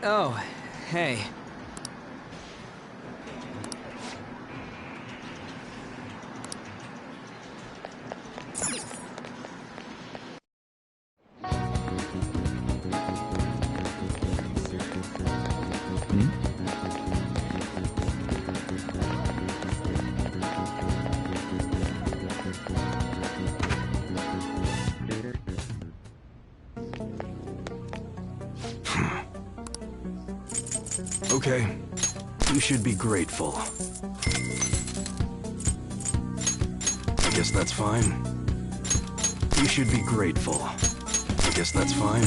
Oh, hey. Okay, you should be grateful. I guess that's fine. You should be grateful. I guess that's fine.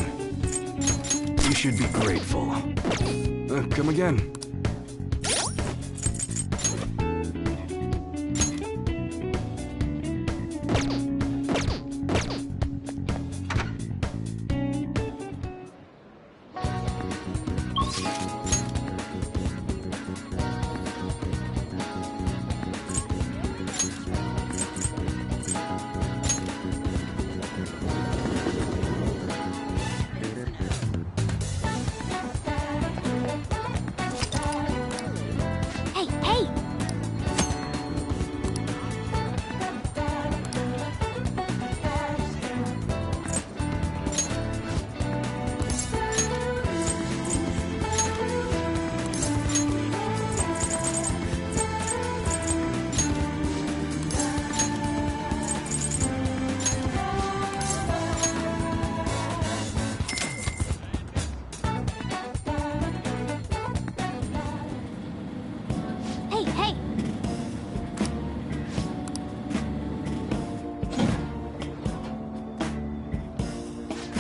You should be grateful. Come again.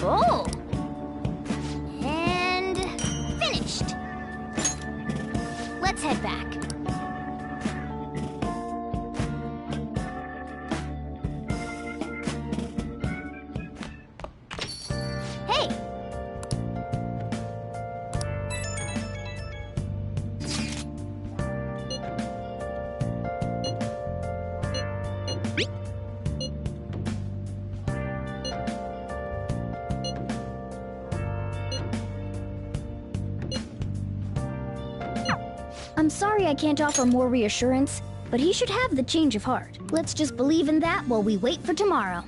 Oh! And finished! Let's head back. Hey! I'm sorry I can't offer more reassurance, but he should have the change of heart. Let's just believe in that while we wait for tomorrow.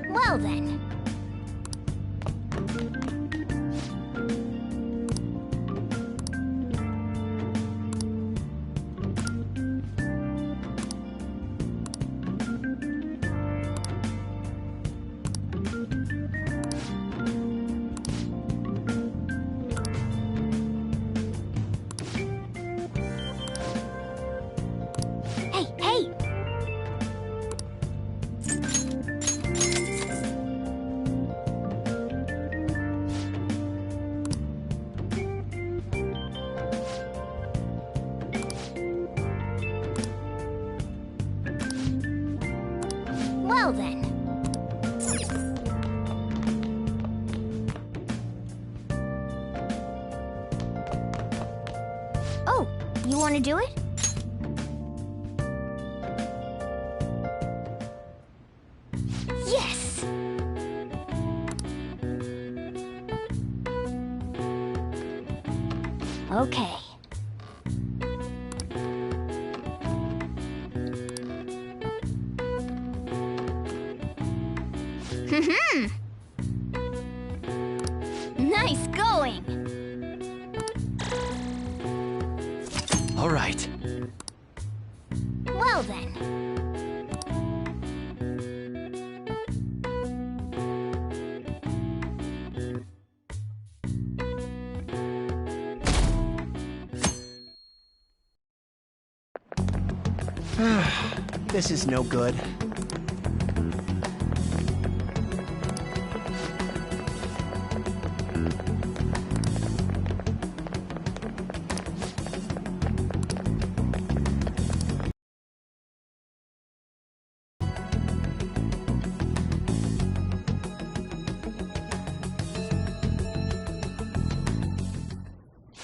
Well then. Well then. Oh, you want to do it? Yes! Okay. Nice going! All right. Well then. This is no good.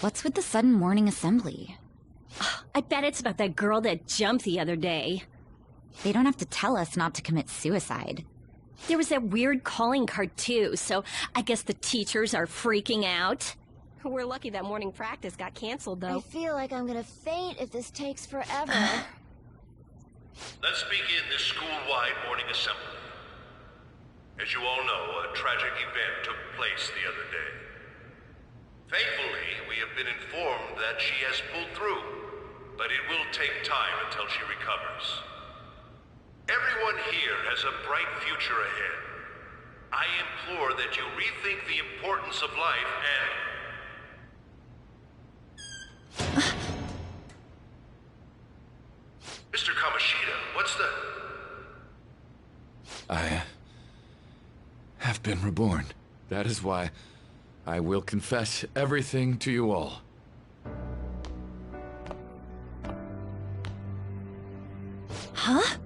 What's with the sudden morning assembly? I bet it's about that girl that jumped the other day. They don't have to tell us not to commit suicide. There was that weird calling card too, so I guess the teachers are freaking out. We're lucky that morning practice got canceled, I though. feel like I'm gonna faint if this takes forever. Let's begin this school-wide morning assembly. As you all know, a tragic event took place the other day. Thankfully, we have been informed that she has pulled through, but it will take time until she recovers. Everyone here has a bright future ahead. I implore that you rethink the importance of life and... Mr. Kamoshida, what's the... I have been reborn. That is why I will confess everything to you all. Huh?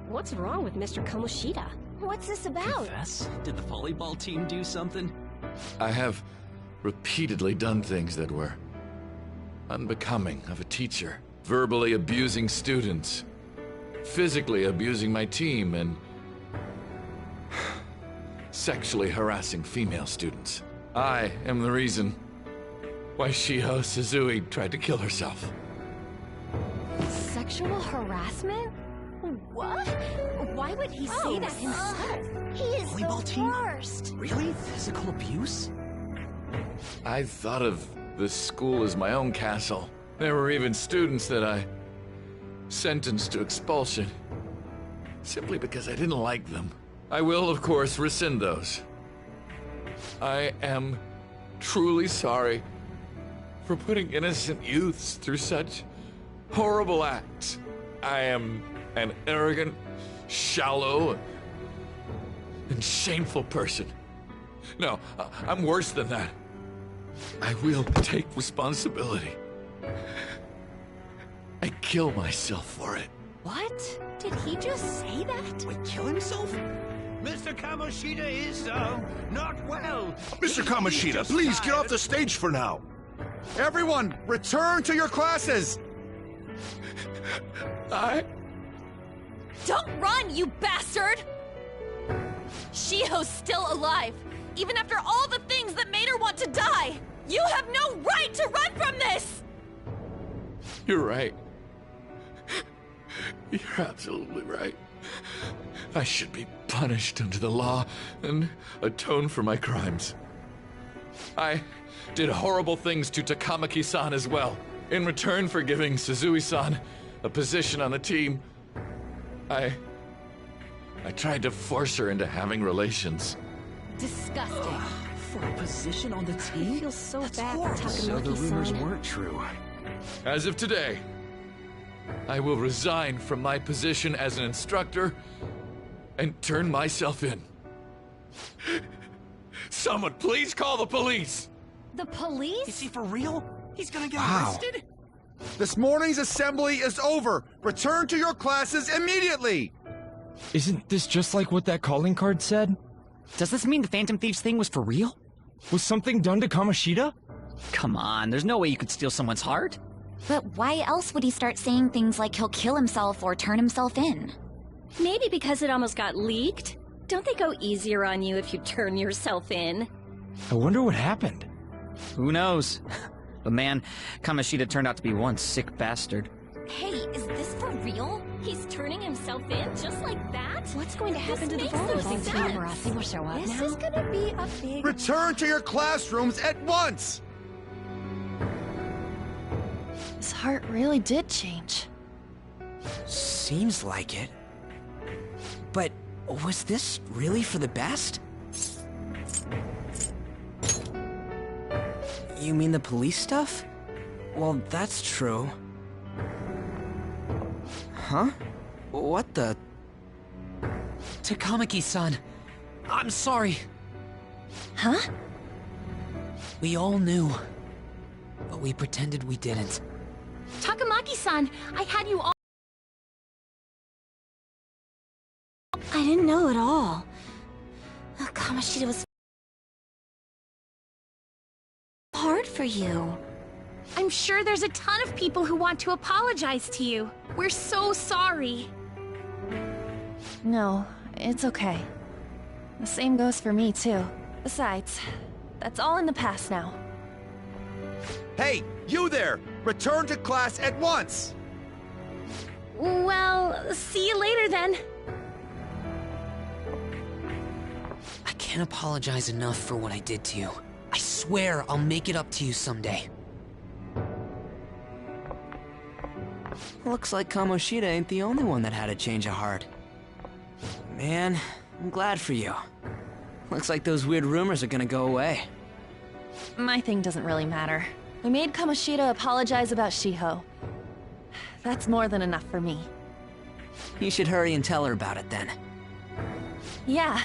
What's wrong with Mr. Kamoshida? What's this about? Confess? Did the volleyball team do something? I have repeatedly done things that were unbecoming of a teacher. Verbally abusing students, physically abusing my team, and sexually harassing female students. I am the reason why Shiho Suzui tried to kill herself. Sexual harassment? What? Why would he say that himself? He is Volleyball the team? worst. Really? Physical abuse? I thought of this school as my own castle. There were even students that I sentenced to expulsion, simply because I didn't like them. I will, of course, rescind those. I am truly sorry for putting innocent youths through such horrible acts. I am an arrogant, shallow, and shameful person. No, I'm worse than that. I will take responsibility. I kill myself for it. What? Did he just say that? Wait, kill himself? Mr. Kamoshida is, not well. Mr. Kamoshida, please get off the stage for now. Everyone, return to your classes! Don't run, you bastard! Shiho's still alive, even after all the things that made her want to die! You have no right to run from this! You're right. You're absolutely right. I should be punished under the law and atone for my crimes. I did horrible things to Takamaki-san as well. In return for giving Suzui-san a position on the team, I tried to force her into having relations. Disgusting. For a position on the team? I feel so That's bad for horrible. So the rumors Takamaki-san. weren't true. As of today, I will resign from my position as an instructor and turn myself in. Someone please call the police! The police? Is he for real? He's gonna get Wow. arrested? This morning's assembly is over. Return to your classes immediately! Isn't this just like what that calling card said? Does this mean the Phantom Thieves thing was for real? Was something done to Kamoshida? Come on, there's no way you could steal someone's heart. But why else would he start saying things like he'll kill himself or turn himself in? Maybe because it almost got leaked. Don't they go easier on you if you turn yourself in? I wonder what happened. Who knows? But man, Kamoshida turned out to be one sick bastard. Hey, is this for real? He's turning himself in just like that? What's going to happen to the makes no volleyball sense. team? Marasi will show up This now. is gonna be a big... Return to your classrooms at once! His heart really did change. Seems like it. But was this really for the best? You mean the police stuff? Well, that's true. Huh? What the... Takamaki-san, I'm sorry. Huh? We all knew, but we pretended we didn't. Takamaki-san, I had you all... I didn't know at all. Kamoshida was... hard for you. I'm sure there's a ton of people who want to apologize to you. We're so sorry. No, it's okay. The same goes for me, too. Besides, that's all in the past now. Hey, you there! Return to class at once! Well, see you later then. I can't apologize enough for what I did to you. I swear I'll make it up to you someday. Looks like Kamoshida ain't the only one that had a change of heart. Man, I'm glad for you. Looks like those weird rumors are gonna go away. My thing doesn't really matter. We made Kamoshida apologize about Shiho. That's more than enough for me. You should hurry and tell her about it then. Yeah.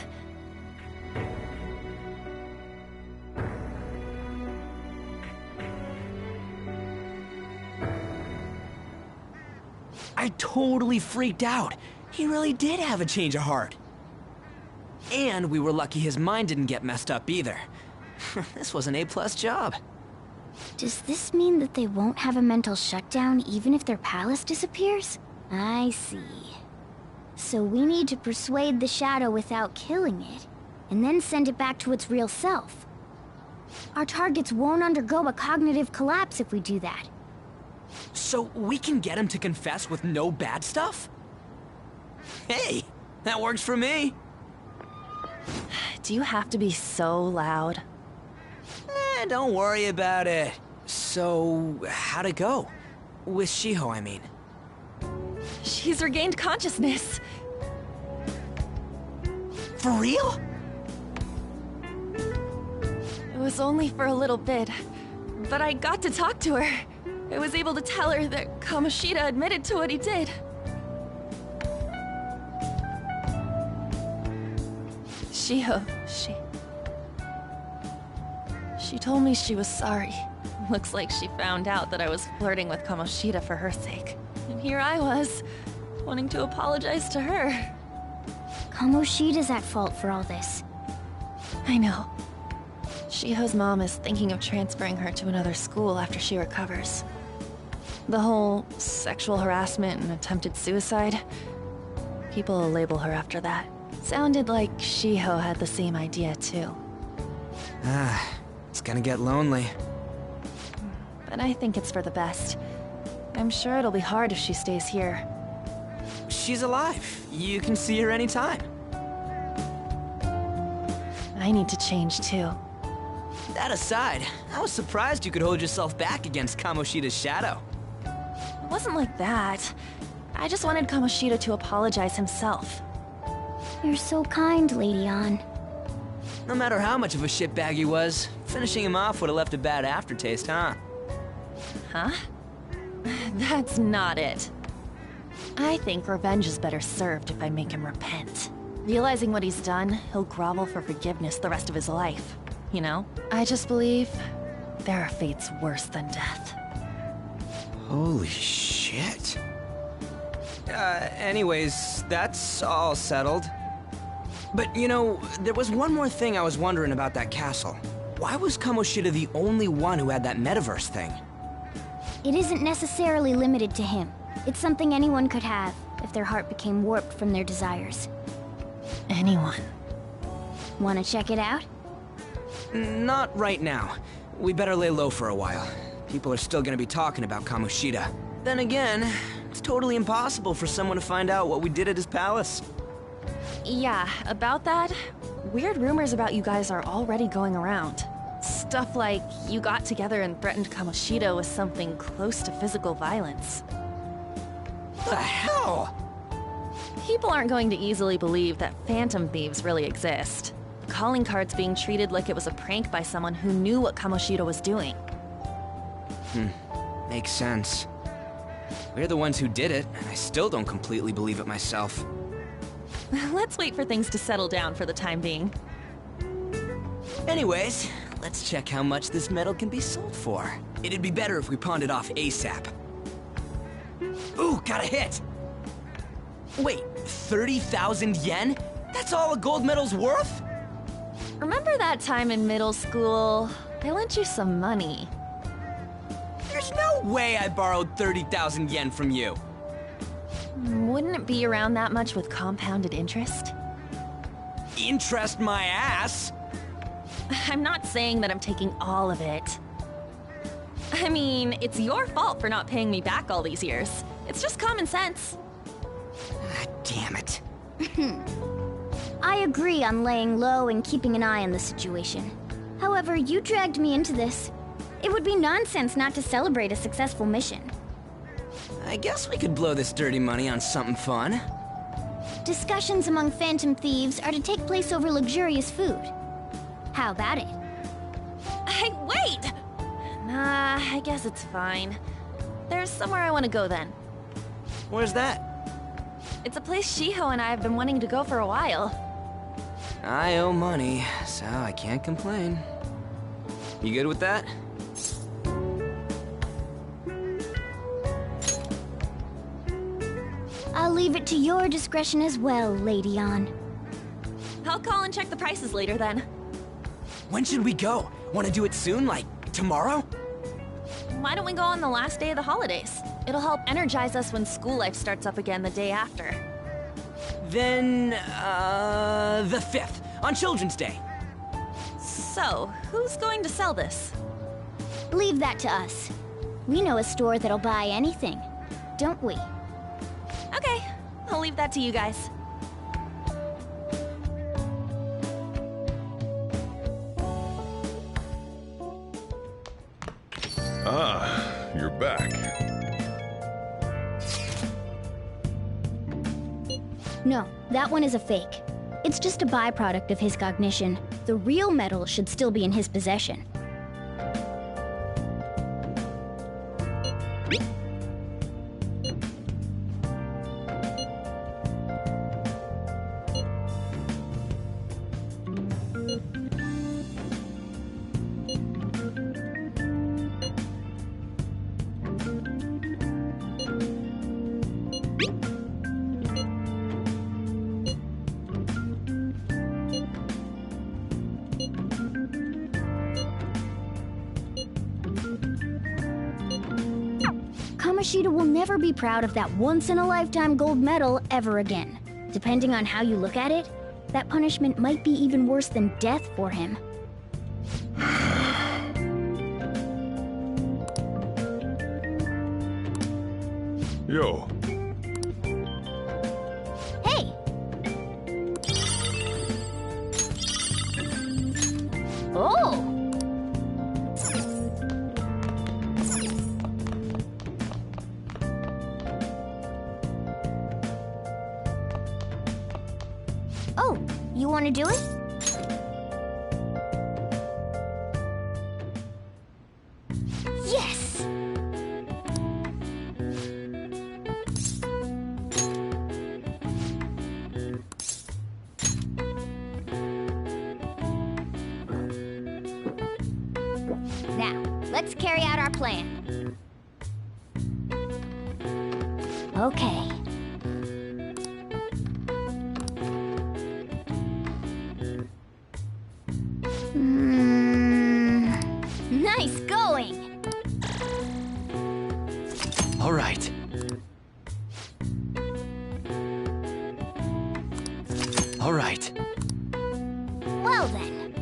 I totally freaked out. He really did have a change of heart. And we were lucky his mind didn't get messed up either. This was an A+ job. Does this mean that they won't have a mental shutdown even if their palace disappears? I see. So we need to persuade the shadow without killing it, and then send it back to its real self. Our targets won't undergo a cognitive collapse if we do that. So we can get him to confess with no bad stuff? Hey, that works for me. Do you have to be so loud? Don't worry about it. So, how'd it go? With Shiho, I mean. She's regained consciousness. For real? It was only for a little bit, but I got to talk to her. I was able to tell her that Kamoshida admitted to what he did. Shiho, She told me she was sorry. Looks like she found out that I was flirting with Kamoshida for her sake. And here I was, wanting to apologize to her. Kamoshida's at fault for all this. I know. Shiho's mom is thinking of transferring her to another school after she recovers. The whole sexual harassment and attempted suicide, people will label her after that. Sounded like Shiho had the same idea too. It's gonna get lonely. But I think it's for the best. I'm sure it'll be hard if she stays here. She's alive. You can see her anytime. I need to change too. That aside, I was surprised you could hold yourself back against Kamoshida's shadow. It wasn't like that. I just wanted Kamoshida to apologize himself. You're so kind, Lady Ann. No matter how much of a shitbag he was, finishing him off would have left a bad aftertaste, huh? Huh? That's not it. I think revenge is better served if I make him repent. Realizing what he's done, he'll grovel for forgiveness the rest of his life. You know? I just believe there are fates worse than death. Holy shit. Anyways, that's all settled. But, you know, there was one more thing I was wondering about that castle. Why was Kamoshida the only one who had that metaverse thing? It isn't necessarily limited to him. It's something anyone could have, if their heart became warped from their desires. Anyone. Wanna check it out? Not right now. We better lay low for a while. People are still gonna be talking about Kamoshida. Then again, it's totally impossible for someone to find out what we did at his palace. Yeah, about that, weird rumors about you guys are already going around. Stuff like you got together and threatened Kamoshida with something close to physical violence. The hell? People aren't going to easily believe that phantom thieves really exist. The calling card's being treated like it was a prank by someone who knew what Kamoshida was doing. Makes sense. We're the ones who did it, and I still don't completely believe it myself. Let's wait for things to settle down for the time being. Anyways, let's check how much this metal can be sold for. It'd be better if we pawned it off ASAP. Ooh, got a hit! Wait, 30,000 yen? That's all a gold medal's worth? Remember that time in middle school? I lent you some money. There's no way I borrowed 30,000 yen from you. Wouldn't it be around that much with compounded interest? Interest my ass? I'm not saying that I'm taking all of it. I mean, it's your fault for not paying me back all these years. It's just common sense. Damn it. I agree on laying low and keeping an eye on the situation. However, you dragged me into this. It would be nonsense not to celebrate a successful mission. I guess we could blow this dirty money on something fun. Discussions among phantom thieves are to take place over luxurious food. How about it? Hey, wait! Nah, I guess it's fine. There's somewhere I want to go then. Where's that? It's a place Shiho and I have been wanting to go for a while. I owe money, so I can't complain. You good with that? I'll leave it to your discretion as well, Lady Ann. I'll call and check the prices later then. When should we go? Want to do it soon, like tomorrow? Why don't we go on the last day of the holidays? It'll help energize us when school life starts up again the day after. Then, the 5th, on Children's Day. So, who's going to sell this? Leave that to us. We know a store that'll buy anything, don't we? Okay, I'll leave that to you guys. Ah, you're back. No, that one is a fake. It's just a byproduct of his cognition. The real metal should still be in his possession. Kamoshida will never be proud of that once-in-a-lifetime gold medal ever again. Depending on how you look at it, that punishment might be even worse than death for him. Yo. Hey! Oh! Oh, you want to do it? Yes! Now, let's carry out our plan. Okay. Nice going! All right. All right. Well then.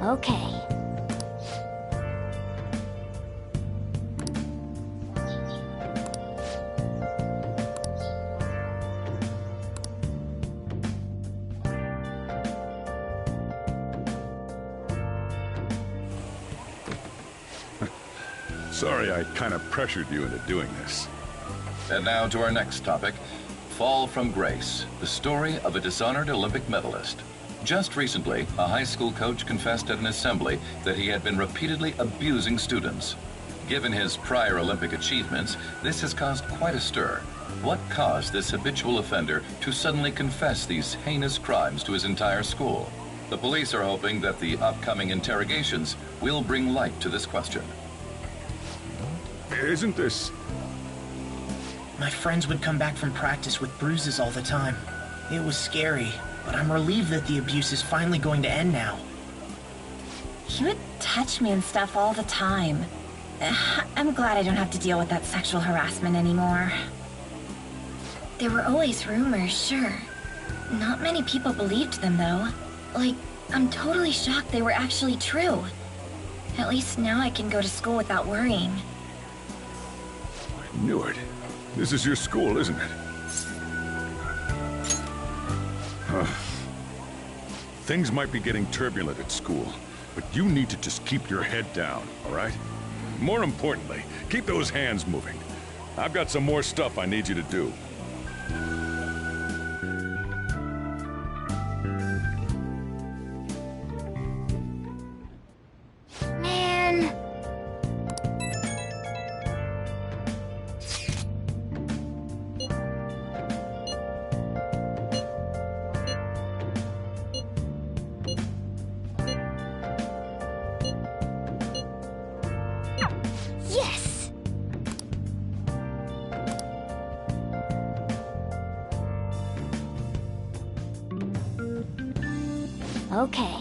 Okay. Sorry I kind of pressured you into doing this. And now to our next topic, Fall from Grace, the story of a dishonored Olympic medalist. Just recently, a high school coach confessed at an assembly that he had been repeatedly abusing students. Given his prior Olympic achievements, this has caused quite a stir. What caused this habitual offender to suddenly confess these heinous crimes to his entire school? The police are hoping that the upcoming interrogations will bring light to this question. Isn't this... My friends would come back from practice with bruises all the time. It was scary, but I'm relieved that the abuse is finally going to end now. He would touch me and stuff all the time. I'm glad I don't have to deal with that sexual harassment anymore. There were always rumors, sure. Not many people believed them, though. Like, I'm totally shocked they were actually true. At least now I can go to school without worrying. I knew it. This is your school, isn't it? Things might be getting turbulent at school, but you need to just keep your head down, all right? More importantly, keep those hands moving. I've got some more stuff I need you to do. Man. Yes! Okay.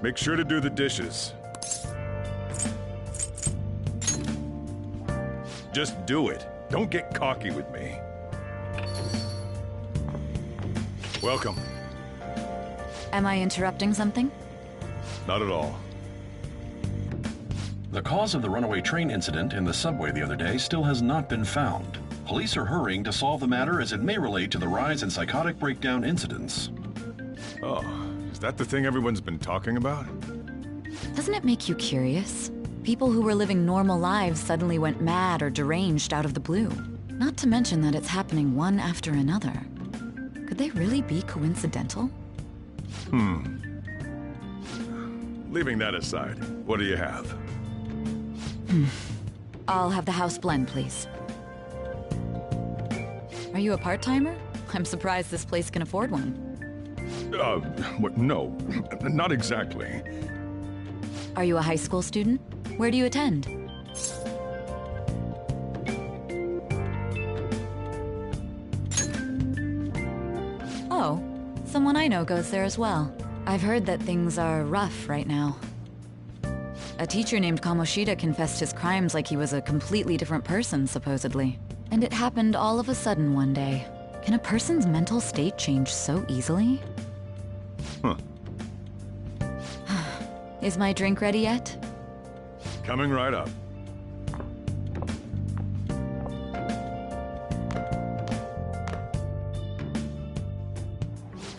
Make sure to do the dishes. Just do it. Don't get cocky with me. Welcome. Am I interrupting something? Not at all. The cause of the runaway train incident in the subway the other day still has not been found. Police are hurrying to solve the matter as it may relate to the rise in psychotic breakdown incidents. Oh, is that the thing everyone's been talking about? Doesn't it make you curious? People who were living normal lives suddenly went mad or deranged out of the blue. Not to mention that it's happening one after another. Could they really be coincidental? Leaving that aside, what do you have? I'll have the house blend, please. Are you a part-timer? I'm surprised this place can afford one. No, not exactly. Are you a high school student? Where do you attend? Oh, someone I know goes there as well. I've heard that things are rough right now. A teacher named Kamoshida confessed his crimes like he was a completely different person, supposedly. And it happened all of a sudden one day. Can a person's mental state change so easily? Is my drink ready yet? Coming right up.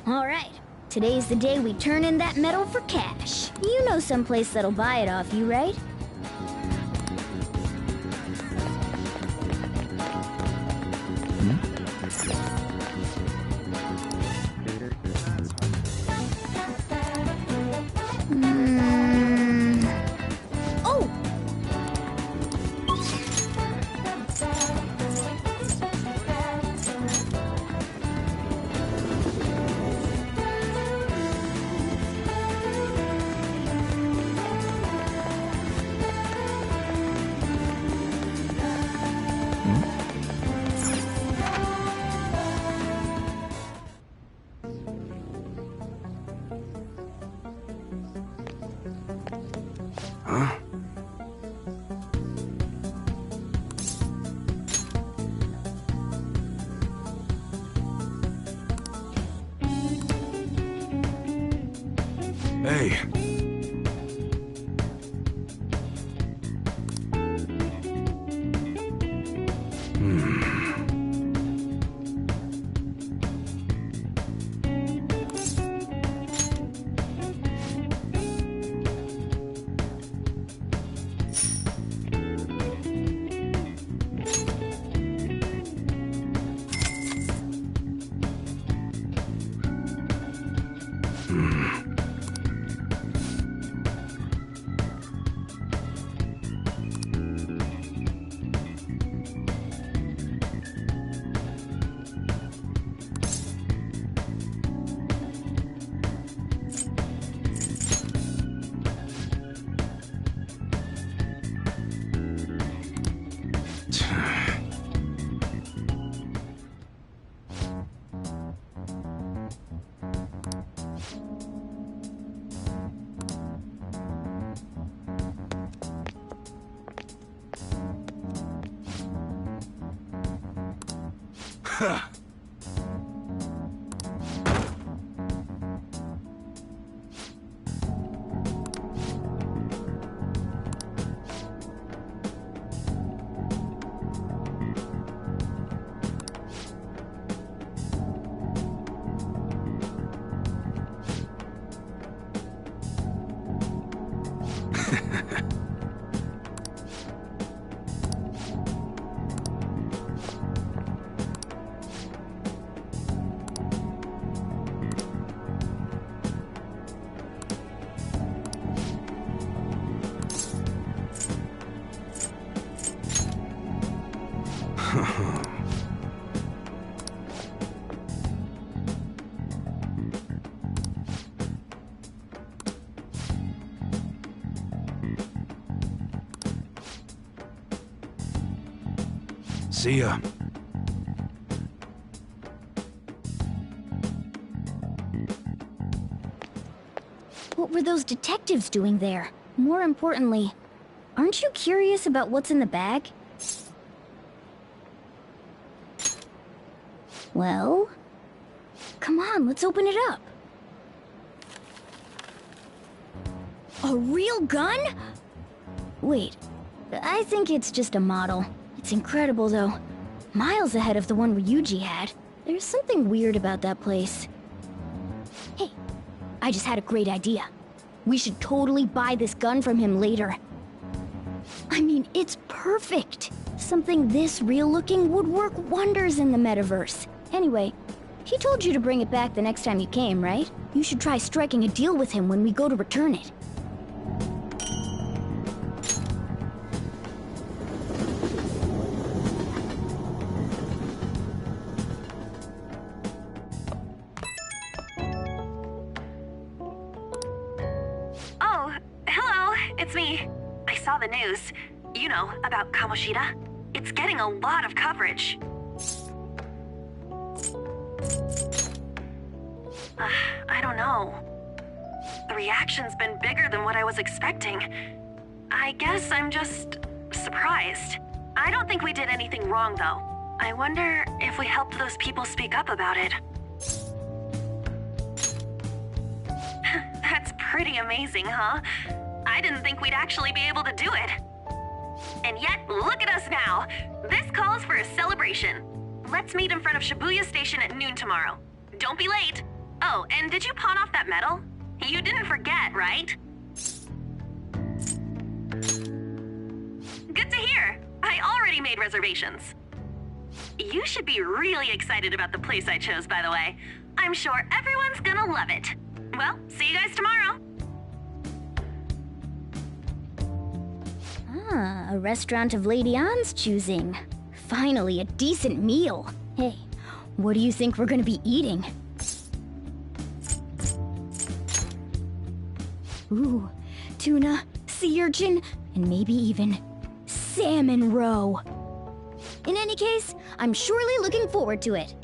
All right. Today's the day we turn in that metal for cash. You know someplace that'll buy it off you, right? Oh! Hey. See ya. What were those detectives doing there? More importantly, aren't you curious about what's in the bag? Well? Come on, let's open it up. A real gun? Wait, I think it's just a model. It's incredible, though. Miles ahead of the one Ryuji had. There's something weird about that place. Hey, I just had a great idea. We should totally buy this gun from him later. I mean, it's perfect. Something this real-looking would work wonders in the metaverse. Anyway, he told you to bring it back the next time you came, right? You should try striking a deal with him when we go to return it. Oh, hello, it's me. I saw the news. You know, about Kamoshida. It's getting a lot of coverage. I don't know. The reaction's been bigger than what I was expecting. I guess I'm just surprised. I don't think we did anything wrong, though. I wonder if we helped those people speak up about it. That's pretty amazing, huh? I didn't think we'd actually be able to do it. And yet, look at us now. This calls for a celebration. Let's meet in front of Shibuya Station at noon tomorrow. Don't be late. Oh, and did you pawn off that medal? You didn't forget, right? Good to hear. I already made reservations. You should be really excited about the place I chose, by the way. I'm sure everyone's gonna love it. Well, see you guys tomorrow. Ah, a restaurant of Lady Ann's choosing. Finally, a decent meal. Hey, what do you think we're gonna be eating? Ooh, tuna, sea urchin, and maybe even salmon roe. In any case, I'm surely looking forward to it.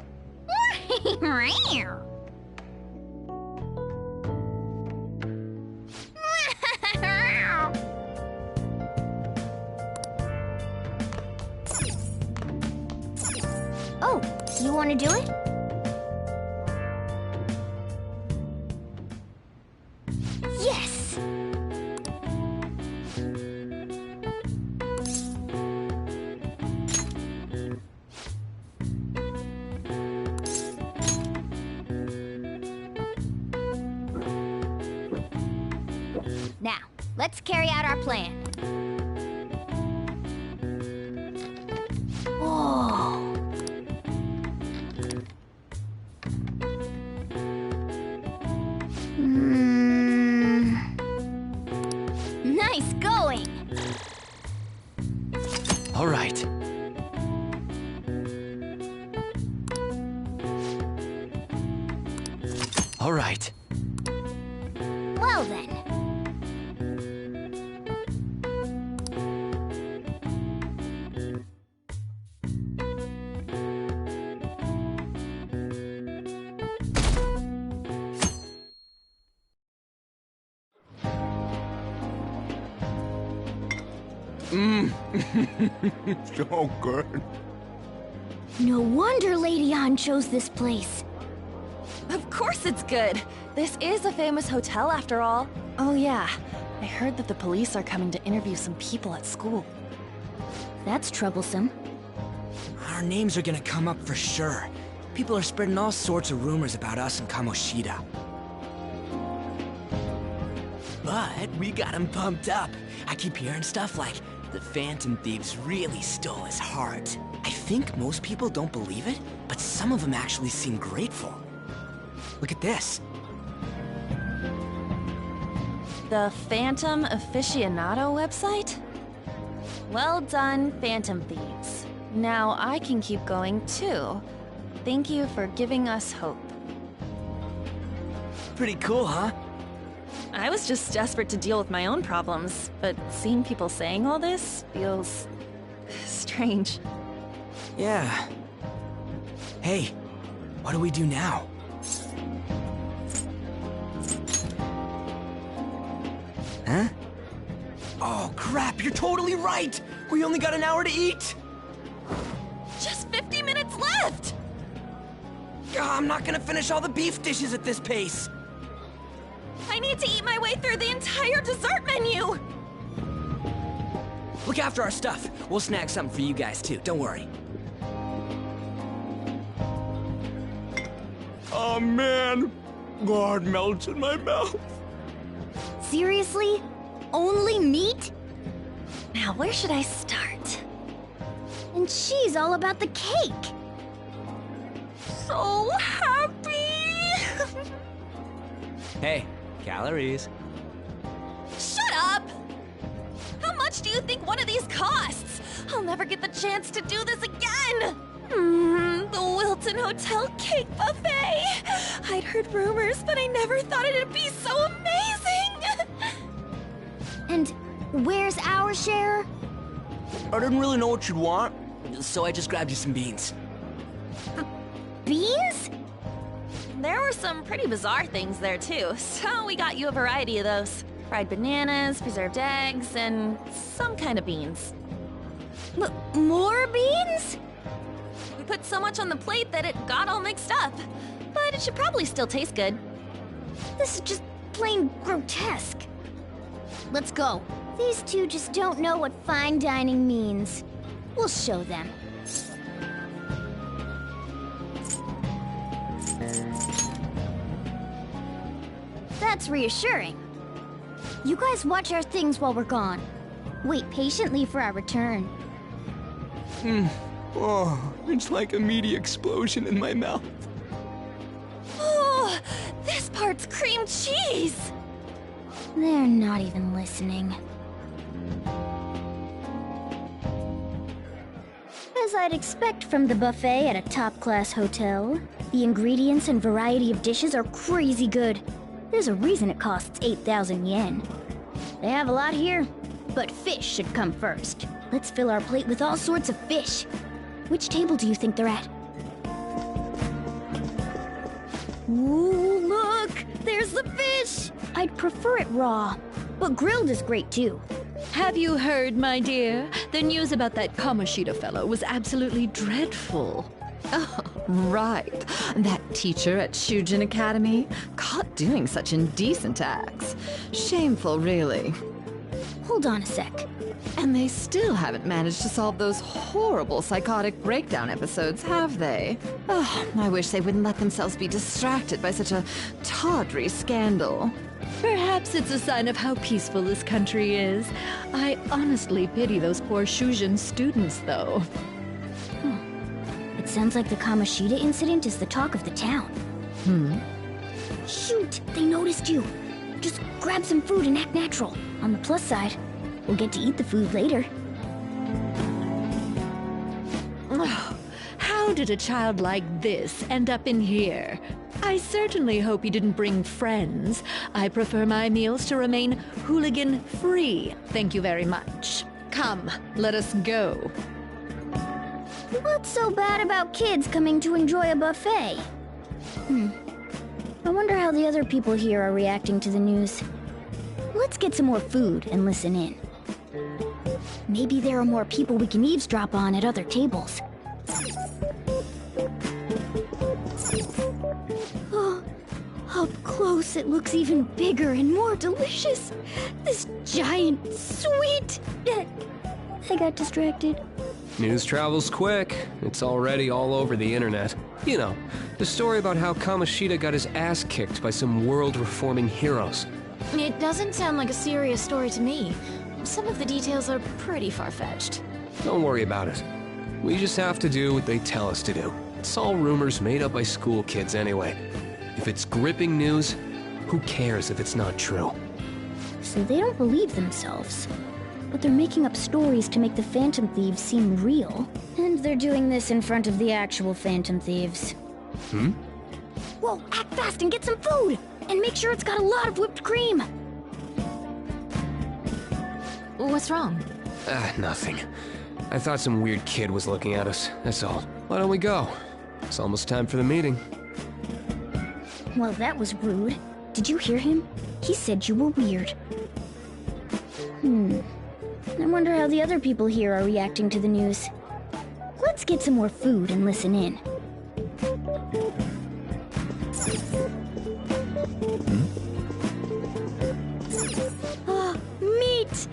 Oh, you want to do it? Yes! Now, let's carry out our plan. Whoa! Nice going! All right. All right. Well then. So good. No wonder Lady An chose this place. Of course it's good. This is a famous hotel after all. Oh yeah, I heard that the police are coming to interview some people at school. That's troublesome. Our names are gonna come up for sure. People are spreading all sorts of rumors about us and Kamoshida. But we got him pumped up. I keep hearing stuff like the Phantom Thieves really stole his heart. I think most people don't believe it, but some of them actually seem grateful. Look at this. The Phantom Aficionado website? Well done, Phantom Thieves. Now I can keep going too. Thank you for giving us hope. Pretty cool, huh? I was just desperate to deal with my own problems, but seeing people saying all this feels strange. Yeah. Hey, what do we do now? Huh? Oh, crap, you're totally right! We only got an hour to eat! Just 50 minutes left! I'm not gonna finish all the beef dishes at this pace! I need to eat my way through the entire dessert menu! Look after our stuff. We'll snag something for you guys too, don't worry. Oh man, God melts in my mouth. Seriously? Only meat? Now where should I start? And she's all about the cake! So happy! Hey, calories. Shut up! How much do you think one of these costs? I'll never get the chance to do this again! The Wilton Hotel Cake Buffet! I'd heard rumors, but I never thought it'd be so amazing! And where's our share? I didn't really know what you'd want, so I just grabbed you some beans. Beans? There were some pretty bizarre things there too, so we got you a variety of those. Fried bananas, preserved eggs, and some kind of beans. More beans? We put so much on the plate that it got all mixed up. But it should probably still taste good. This is just plain grotesque. Let's go. These two just don't know what fine dining means. We'll show them. That's reassuring. You guys watch our things while we're gone. Wait patiently for our return. Oh, it's like a meaty explosion in my mouth. Oh, this part's cream cheese! They're not even listening. As I'd expect from the buffet at a top-class hotel, the ingredients and variety of dishes are crazy good. There's a reason it costs 8,000 yen. They have a lot here, but fish should come first. Let's fill our plate with all sorts of fish. Which table do you think they're at? Ooh, look! There's the fish! I'd prefer it raw, but grilled is great too. Have you heard, my dear? The news about that Kamoshida fellow was absolutely dreadful. Oh, right. That teacher at Shujin Academy, caught doing such indecent acts. Shameful, really. Hold on a sec. And they still haven't managed to solve those horrible psychotic breakdown episodes, have they? Oh, I wish they wouldn't let themselves be distracted by such a tawdry scandal. Perhaps it's a sign of how peaceful this country is. I honestly pity those poor Shujin students, though. It sounds like the Kamoshida incident is the talk of the town. Shoot! They noticed you! Just grab some food and act natural. On the plus side, we'll get to eat the food later. Oh, how did a child like this end up in here? I certainly hope you didn't bring friends. I prefer my meals to remain hooligan-free. Thank you very much. Come, let us go. What's so bad about kids coming to enjoy a buffet? I wonder how the other people here are reacting to the news. Let's get some more food and listen in. Maybe there are more people we can eavesdrop on at other tables. Plus, it looks even bigger and more delicious. This giant, sweet... I got distracted. News travels quick. It's already all over the internet. You know, the story about how Kamoshida got his ass kicked by some world-reforming heroes. It doesn't sound like a serious story to me. Some of the details are pretty far-fetched. Don't worry about it. We just have to do what they tell us to do. It's all rumors made up by school kids anyway. If it's gripping news, who cares if it's not true? So they don't believe themselves. But they're making up stories to make the Phantom Thieves seem real. And they're doing this in front of the actual Phantom Thieves. Whoa, act fast and get some food! And make sure it's got a lot of whipped cream! What's wrong? Nothing. I thought some weird kid was looking at us, that's all. Why don't we go? It's almost time for the meeting. Well, that was rude. Did you hear him? He said you were weird. I wonder how the other people here are reacting to the news. Let's get some more food and listen in. Meat!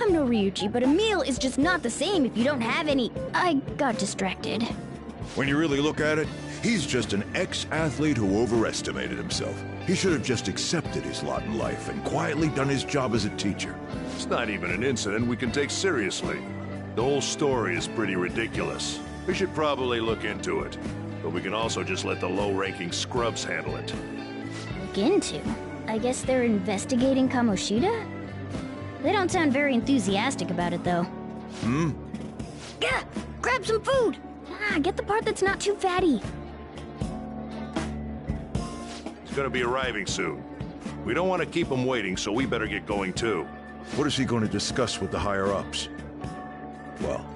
I'm no Ryuji, but a meal is just not the same if you don't have any. I got distracted. When you really look at it, he's just an ex-athlete who overestimated himself. He should have just accepted his lot in life and quietly done his job as a teacher. It's not even an incident we can take seriously. The whole story is pretty ridiculous. We should probably look into it. But we can also just let the low-ranking scrubs handle it. Look into? I guess they're investigating Kamoshida? They don't sound very enthusiastic about it, though. Gah! Grab some food! Get the part that's not too fatty. He's gonna be arriving soon. We don't want to keep him waiting, so we better get going too. What is he going to discuss with the higher-ups? Well,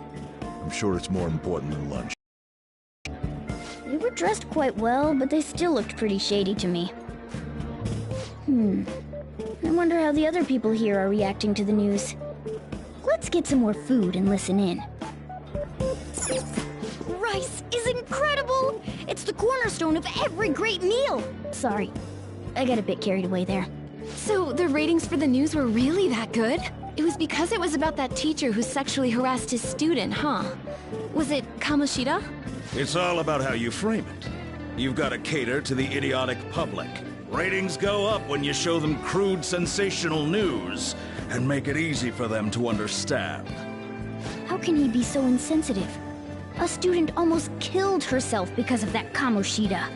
I'm sure it's more important than lunch. They were dressed quite well, but they still looked pretty shady to me. I wonder how the other people here are reacting to the news. Let's get some more food and listen in. Rice is incredible! It's the cornerstone of every great meal! Sorry, I got a bit carried away there. So the ratings for the news were really that good? It was because it was about that teacher who sexually harassed his student, huh? Was it Kamoshida? It's all about how you frame it. You've got to cater to the idiotic public. Ratings go up when you show them crude, sensational news and make it easy for them to understand. How can he be so insensitive? A student almost killed herself because of that Kamoshida.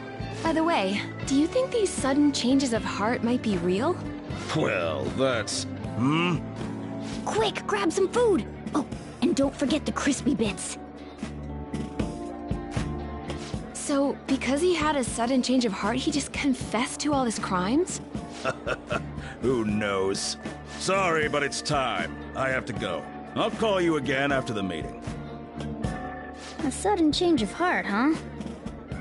By the way, do you think these sudden changes of heart might be real? Well, that's... Quick, grab some food! Oh, and don't forget the crispy bits. So, because he had a sudden change of heart, he just confessed to all his crimes? Who knows? Sorry, but it's time. I have to go. I'll call you again after the meeting. A sudden change of heart, huh?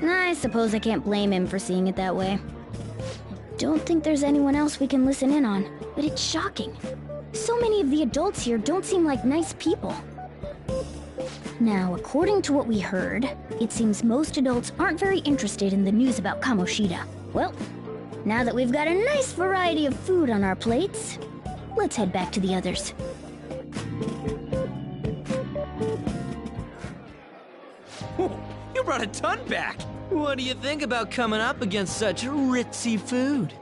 I suppose I can't blame him for seeing it that way. I don't think there's anyone else we can listen in on, but it's shocking. So many of the adults here don't seem like nice people. Now, according to what we heard, it seems most adults aren't very interested in the news about Kamoshida. Well, now that we've got a nice variety of food on our plates, let's head back to the others. You brought a ton back! What do you think about coming up against such ritzy food?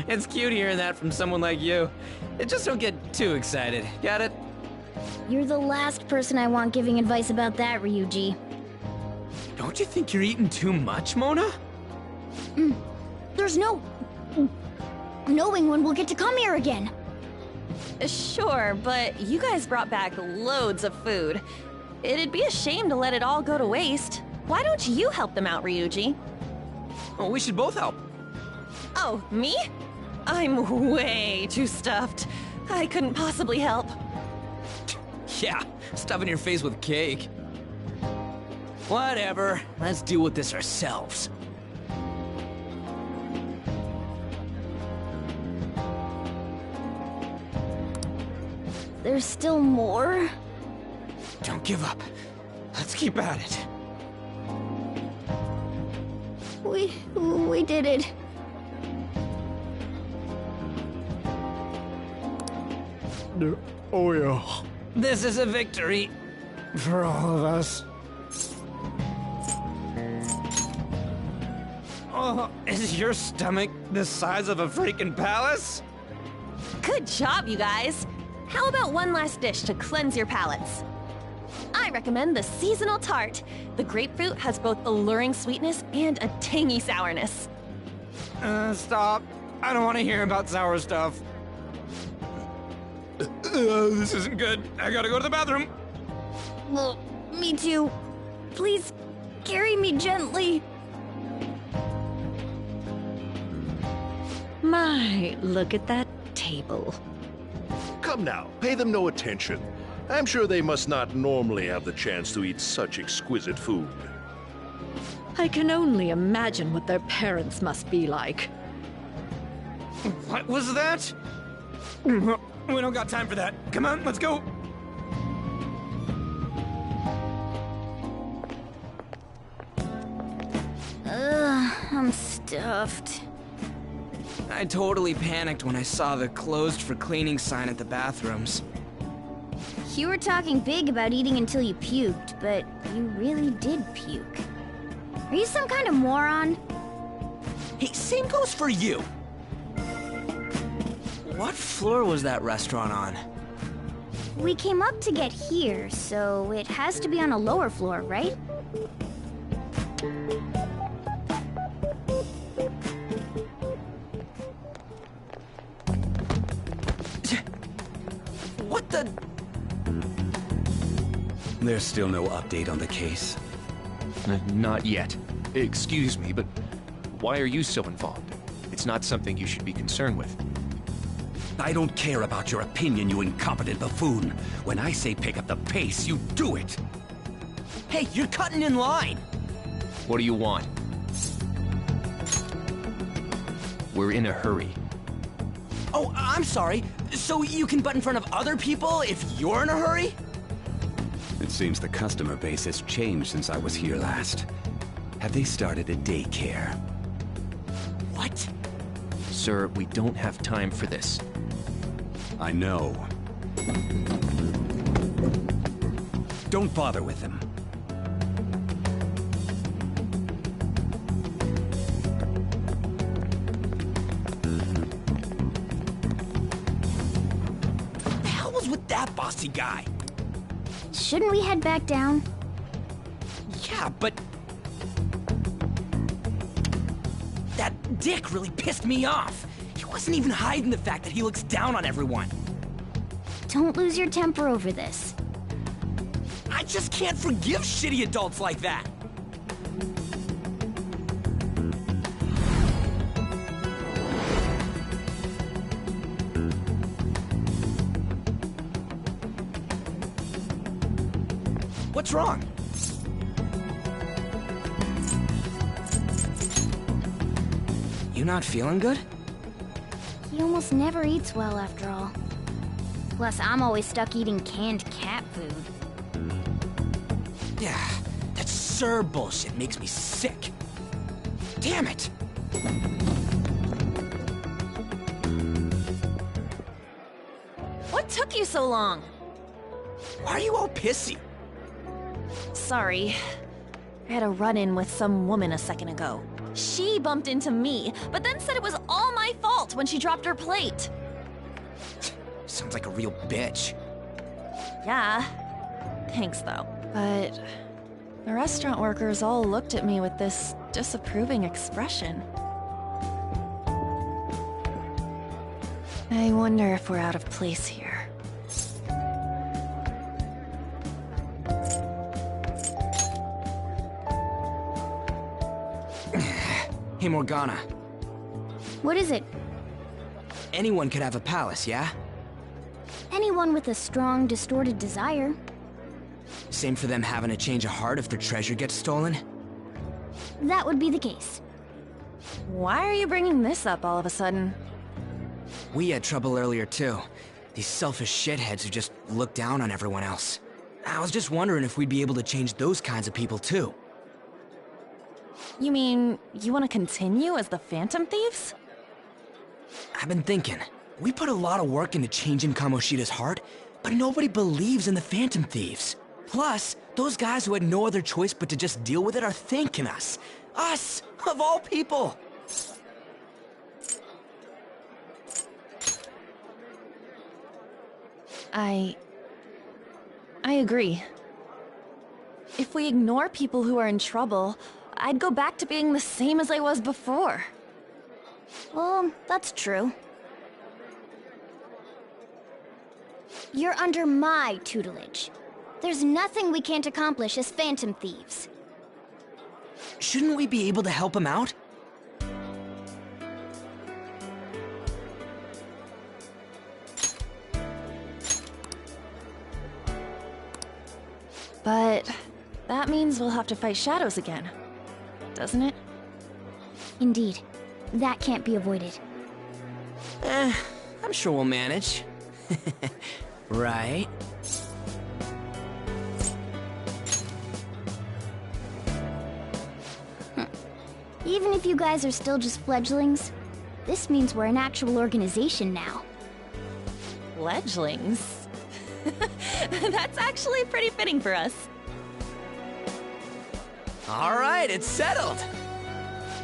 It's cute hearing that from someone like you. Just don't get too excited, got it? You're the last person I want giving advice about that, Ryuji. Don't you think you're eating too much, Mona? There's no... knowing when we'll get to come here again. Sure, but you guys brought back loads of food. It'd be a shame to let it all go to waste. Why don't you help them out, Ryuji? Oh, we should both help. Oh, me? I'm way too stuffed. I couldn't possibly help. Yeah, stuffing your face with cake. Whatever, let's deal with this ourselves. There's still more? Don't give up. Let's keep at it. We did it. Oh yeah. This is a victory For all of us. Oh, is your stomach the size of a freaking palace? Good job, you guys. How about one last dish to cleanse your palates? I recommend the seasonal tart. The grapefruit has both alluring sweetness and a tangy sourness. Stop. I don't want to hear about sour stuff. This isn't good. I gotta go to the bathroom. Well, me too. Please, carry me gently. My, look at that table. Come now, pay them no attention. I'm sure they must not normally have the chance to eat such exquisite food. I can only imagine what their parents must be like. What was that? We don't got time for that. Come on, let's go. I'm stuffed. I totally panicked when I saw the closed for cleaning sign at the bathrooms. You were talking big about eating until you puked, but you really did puke. Are you some kind of moron? Hey, same goes for you. What floor was that restaurant on? We came up to get here, so it has to be on a lower floor, right? What the? There's still no update on the case. Not yet. Excuse me, but why are you so involved? It's not something you should be concerned with. I don't care about your opinion, you incompetent buffoon. When I say pick up the pace, you do it. Hey, you're cutting in line. What do you want? We're in a hurry. Oh, I'm sorry. So you can butt in front of other people if you're in a hurry? It seems the customer base has changed since I was here last. Have they started a daycare? What? Sir, we don't have time for this. I know. Don't bother with him. What the hell was with that bossy guy? Shouldn't we head back down? Yeah, but... that dick really pissed me off. He wasn't even hiding the fact that he looks down on everyone. Don't lose your temper over this. I just can't forgive shitty adults like that. What's wrong? You not feeling good? He almost never eats well after all. Plus, I'm always stuck eating canned cat food. Yeah, that Sir bullshit makes me sick. Damn it! What took you so long? Why are you all pissy? Sorry. I had a run-in with some woman a second ago. She bumped into me, but then said it was all my fault when she dropped her plate. Sounds like a real bitch. Yeah. Thanks, though. But the restaurant workers all looked at me with this disapproving expression. I wonder if we're out of place here. Hey, Morgana. What is it? Anyone could have a palace, yeah? Anyone with a strong, distorted desire. Same for them having a change of heart if their treasure gets stolen? That would be the case. Why are you bringing this up all of a sudden? We had trouble earlier, too. These selfish shitheads who just look down on everyone else. I was just wondering if we'd be able to change those kinds of people, too. You mean, you want to continue as the Phantom Thieves? I've been thinking. We put a lot of work into changing Kamoshida's heart, but nobody believes in the Phantom Thieves. Plus, those guys who had no other choice but to just deal with it are thanking us. Us, of all people! I agree. If we ignore people who are in trouble, I'd go back to being the same as I was before. Well, that's true. You're under my tutelage. There's nothing we can't accomplish as Phantom Thieves. Shouldn't we be able to help him out? But that means we'll have to fight shadows again, doesn't it? Indeed. That can't be avoided. I'm sure we'll manage. Right? Even if you guys are still just fledglings, this means we're an actual organization now. Fledglings? That's actually pretty fitting for us. All right, it's settled.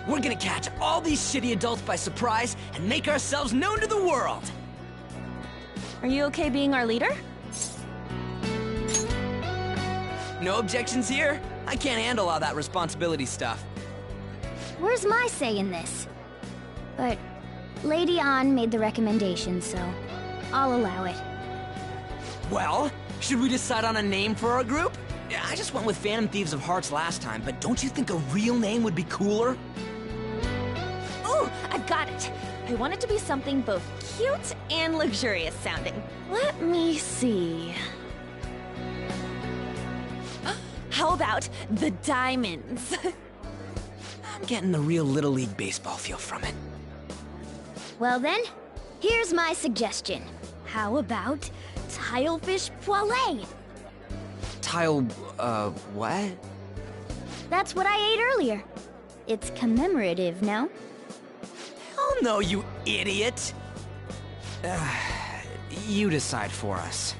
We're gonna catch all these shitty adults by surprise and make ourselves known to the world. Are you okay being our leader? No objections here. I can't handle all that responsibility stuff. Where's my say in this? But Lady An made the recommendation, so I'll allow it. Well, should we decide on a name for our group? Yeah, I just went with Phantom Thieves of Hearts last time, but don't you think a real name would be cooler? Ooh, I've got it! I want it to be something both cute and luxurious sounding. Let me see. How about the Diamonds? I'm getting the real Little League Baseball feel from it. Well then, here's my suggestion. How about Tilefish Poêlée? What? That's what I ate earlier. It's commemorative, no? Hell no, you idiot! You decide for us.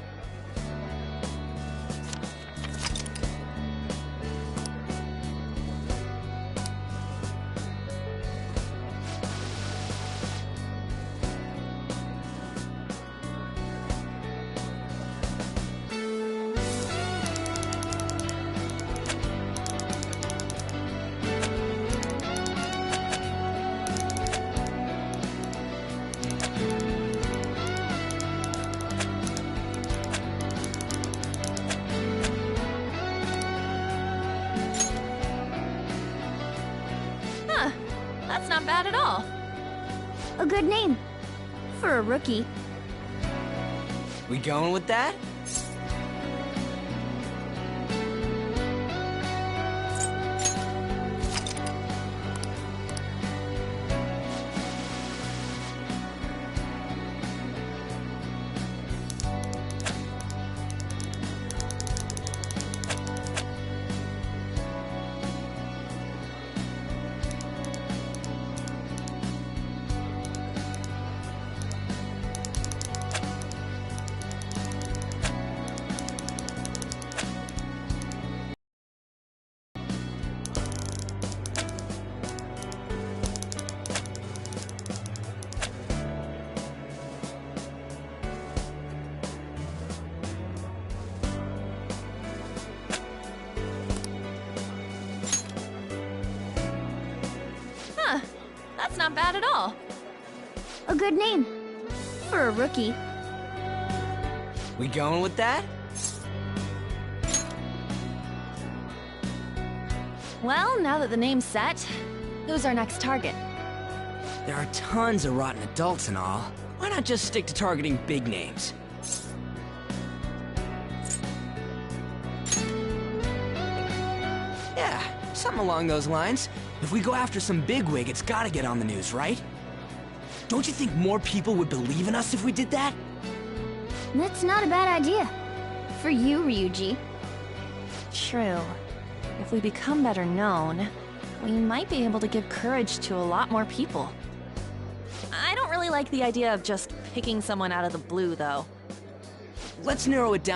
That's not bad at all. A good name. For a rookie. We going with that? That's not bad at all. A good name. For a rookie. We going with that? Well, now that the name's set, who's our next target? There are tons of rotten adults and all. Why not just stick to targeting big names? Yeah, something along those lines. If we go after some bigwig, it's gotta get on the news, right? Don't you think more people would believe in us if we did that? That's not a bad idea. For you, Ryuji. True. If we become better known, we might be able to give courage to a lot more people. I don't really like the idea of just picking someone out of the blue, though. Let's narrow it down